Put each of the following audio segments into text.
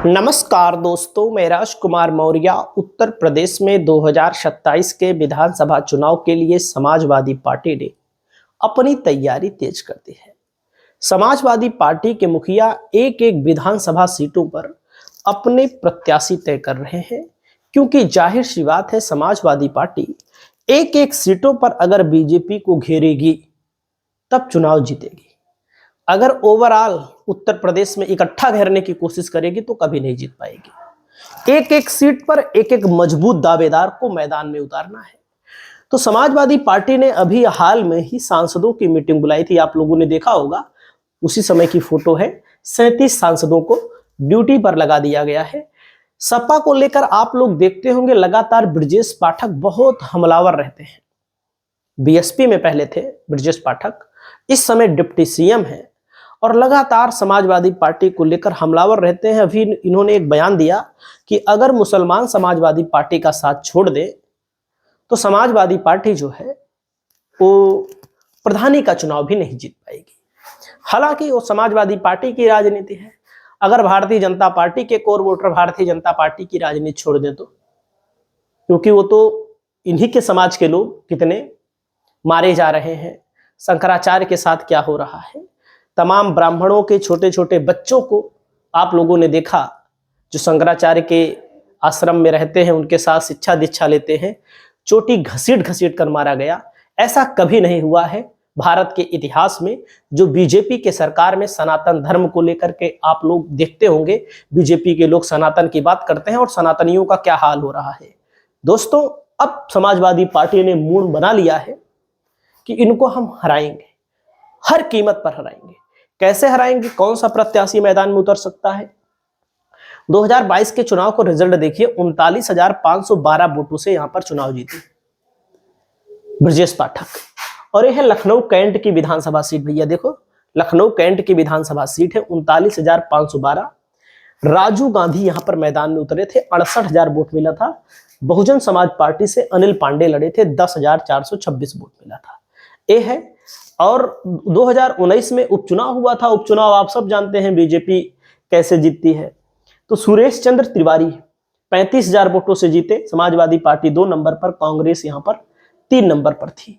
नमस्कार दोस्तों, मैं राजकुमार मौर्य। उत्तर प्रदेश में 2027 के विधानसभा चुनाव के लिए समाजवादी पार्टी ने अपनी तैयारी तेज कर दी है। समाजवादी पार्टी के मुखिया एक एक विधानसभा सीटों पर अपने प्रत्याशी तय कर रहे हैं, क्योंकि जाहिर सी बात है, समाजवादी पार्टी एक एक सीटों पर अगर बीजेपी को घेरेगी तब चुनाव जीतेगी। अगर ओवरऑल उत्तर प्रदेश में इकट्ठा घेरने की कोशिश करेगी तो कभी नहीं जीत पाएगी। एक एक सीट पर एक एक मजबूत दावेदार को मैदान में उतारना है। तो समाजवादी पार्टी ने अभी हाल में ही सांसदों की मीटिंग बुलाई थी, आप लोगों ने देखा होगा। उसी समय की फोटो है। 37 सांसदों को ड्यूटी पर लगा दिया गया है। सपा को लेकर आप लोग देखते होंगे, लगातार ब्रजेश पाठक बहुत हमलावर रहते हैं। बीएसपी में पहले थे ब्रजेश पाठक, इस समय डिप्टी सीएम है और लगातार समाजवादी पार्टी को लेकर हमलावर रहते हैं। अभी इन्होंने एक बयान दिया कि अगर मुसलमान समाजवादी पार्टी का साथ छोड़ दे तो समाजवादी पार्टी जो है वो प्रधानी का चुनाव भी नहीं जीत पाएगी। हालांकि वो समाजवादी पार्टी की राजनीति है। अगर भारतीय जनता पार्टी के core voter Bharatiya Janata party की राजनीति छोड़ दे तो, क्योंकि वो तो इन्हीं के समाज के लोग कितने मारे जा रहे हैं, शंकराचार्य के साथ क्या हो रहा है, तमाम ब्राह्मणों के छोटे छोटे बच्चों को आप लोगों ने देखा जो शंकराचार्य के आश्रम में रहते हैं, उनके साथ शिक्षा दीक्षा लेते हैं, चोटी घसीट घसीट कर मारा गया। ऐसा कभी नहीं हुआ है भारत के इतिहास में। जो बीजेपी के सरकार में सनातन धर्म को लेकर के आप लोग देखते होंगे, बीजेपी के लोग सनातन की बात करते हैं और सनातनियों का क्या हाल हो रहा है। दोस्तों, अब समाजवादी पार्टी ने मूड बना लिया है कि इनको हम हराएंगे, हर कीमत पर हराएंगे। कैसे हराएंगे, कौन सा प्रत्याशी मैदान में उतर सकता है? 2022 के चुनाव को रिजल्ट देखिए, 39,512 वोटों से यहां पर चुनाव जीते ब्रजेश पाठक। और यह है लखनऊ कैंट की विधानसभा सीट। भैया देखो, लखनऊ कैंट की विधानसभा सीट है, 39,512। राजू गांधी यहां पर मैदान में उतरे थे, 68,000 वोट मिला था। बहुजन समाज पार्टी से अनिल पांडे लड़े थे, 10,426 वोट मिला था। यह है। और 2019 में उपचुनाव हुआ था। उपचुनाव आप सब जानते हैं बीजेपी कैसे जीतती है। तो सुरेश चंद्र तिवारी 35,000 वोटों से जीते। समाजवादी पार्टी 2 नंबर पर, कांग्रेस यहां पर 3 नंबर पर थी।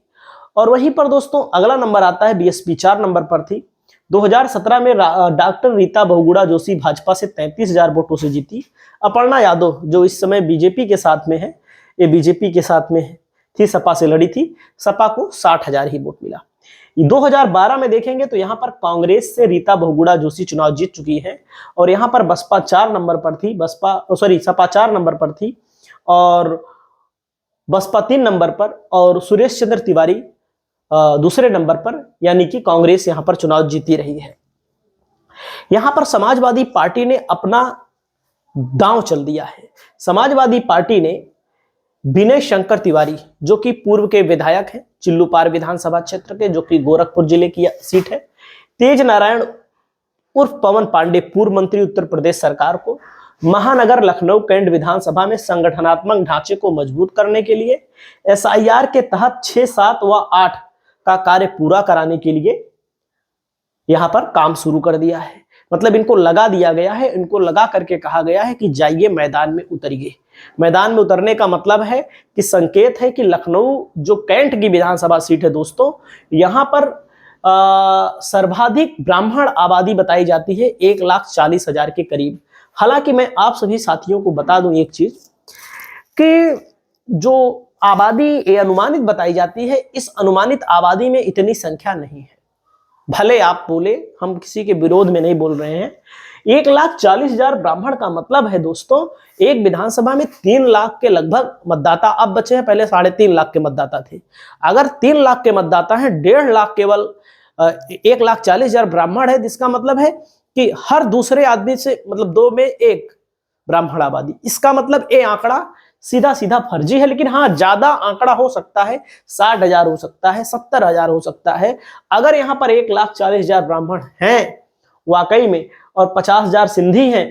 और वहीं पर दोस्तों अगला नंबर आता है, बीएसपी 4 नंबर पर थी। 2017 में डॉक्टर रीता बहुगुणा जोशी भाजपा से 33,000 वोटों से जीती। अपर्णा यादव जो इस समय बीजेपी के साथ में है, ये बीजेपी के साथ में थी, सपा से लड़ी थी, सपा को 60,000 ही वोट मिला। 2012 में देखेंगे तो यहां पर कांग्रेस से रीता बहुगुणा जोशी चुनाव जीत चुकी है और यहां पर बसपा 4 नंबर पर थी, सपा 4 नंबर पर थी और बसपा 3 नंबर पर और सुरेश चंद्र तिवारी दूसरे नंबर पर, यानी कि कांग्रेस यहां पर चुनाव जीती रही है। यहां पर समाजवादी पार्टी ने अपना दांव चल दिया है। समाजवादी पार्टी ने विनय शंकर तिवारी, जो कि पूर्व के विधायक हैं चिल्लूपार विधानसभा क्षेत्र के, जो कि गोरखपुर जिले की सीट है, तेज नारायण उर्फ पवन पांडे, पूर्व मंत्री उत्तर प्रदेश सरकार को महानगर लखनऊ कैंट विधानसभा में संगठनात्मक ढांचे को मजबूत करने के लिए एसआईआर के तहत 6, 7 व 8 का कार्य पूरा कराने के लिए यहां पर काम शुरू कर दिया है। मतलब इनको लगा दिया गया है, इनको लगा करके कहा गया है कि जाइए मैदान में उतरिए। मैदान में उतरने का मतलब है कि संकेत है कि लखनऊ जो कैंट की विधानसभा सीट है दोस्तों, यहां पर सर्वाधिक ब्राह्मण आबादी बताई जाती है, 1,40,000 के करीब। हालांकि मैं आप सभी साथियों को बता दूं एक चीज कि जो आबादी अनुमानित बताई जाती है, इस अनुमानित आबादी में इतनी संख्या नहीं है। भले आप बोले, हम किसी के विरोध में नहीं बोल रहे हैं। 1,40,000 ब्राह्मण का मतलब है दोस्तों, एक विधानसभा में 3 लाख के लगभग मतदाता अब बचे हैं। पहले 3.5 लाख के मतदाता थे। अगर 3 लाख के मतदाता हैं, 1.5 लाख केवल 1,40,000 ब्राह्मण है, जिसका मतलब है कि हर दूसरे आदमी से, मतलब 2 में 1 ब्राह्मण आबादी। इसका मतलब ये आंकड़ा सीधा सीधा फर्जी है। लेकिन हाँ, ज्यादा आंकड़ा हो सकता है, 60,000 हो सकता है, 70,000 हो सकता है। अगर यहाँ पर 1,40,000 ब्राह्मण हैं वाकई में और 50,000 सिंधी हैं,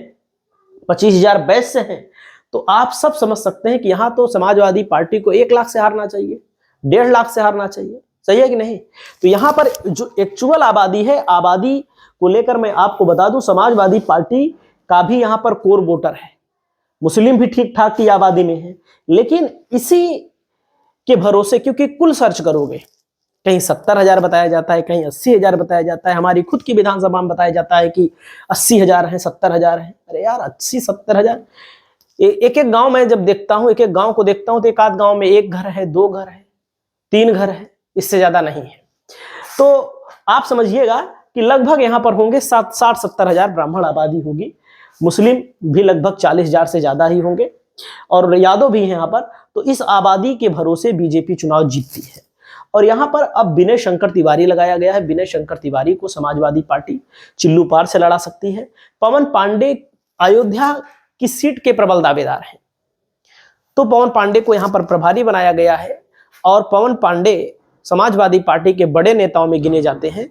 25,000 वैश्य हैं, तो आप सब समझ सकते हैं कि यहाँ तो समाजवादी पार्टी को 1 लाख से हारना चाहिए, 1.5 लाख से हारना चाहिए। सही है कि नहीं? तो यहाँ पर जो एक्चुअल आबादी है, आबादी को लेकर मैं आपको बता दूं, समाजवादी पार्टी का भी यहाँ पर कोर वोटर है, मुस्लिम भी ठीक ठाक की आबादी में है, लेकिन इसी के भरोसे, क्योंकि कुल सर्च करोगे कहीं 70,000 बताया जाता है, कहीं 80,000 बताया जाता है, हमारी खुद की विधानसभा में बताया जाता है कि 80,000 है, 70,000 है। अरे यार 80-70,000, एक एक गांव में जब देखता हूं, एक एक गांव को देखता हूं तो एक आध गांव में एक घर है, दो घर है, तीन घर है, इससे ज्यादा नहीं है। तो आप समझिएगा कि लगभग यहां पर होंगे 60-70,000 ब्राह्मण आबादी होगी, मुस्लिम भी लगभग 40,000 से ज्यादा ही होंगे, और यादव भी हैं यहाँ पर। तो इस आबादी के भरोसे बीजेपी चुनाव जीतती है। और यहाँ पर अब विनय शंकर तिवारी लगाया गया है। विनय शंकर तिवारी को समाजवादी पार्टी चिल्लू पार से लड़ा सकती है। पवन पांडे अयोध्या की सीट के प्रबल दावेदार हैं, तो पवन पांडे को यहाँ पर प्रभारी बनाया गया है, और पवन पांडे समाजवादी पार्टी के बड़े नेताओं में गिने जाते हैं।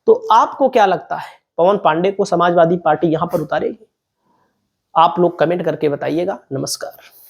तो आपको क्या लगता है, पवन पांडे को समाजवादी पार्टी यहां पर उतारेगी? आप लोग कमेंट करके बताइएगा। नमस्कार।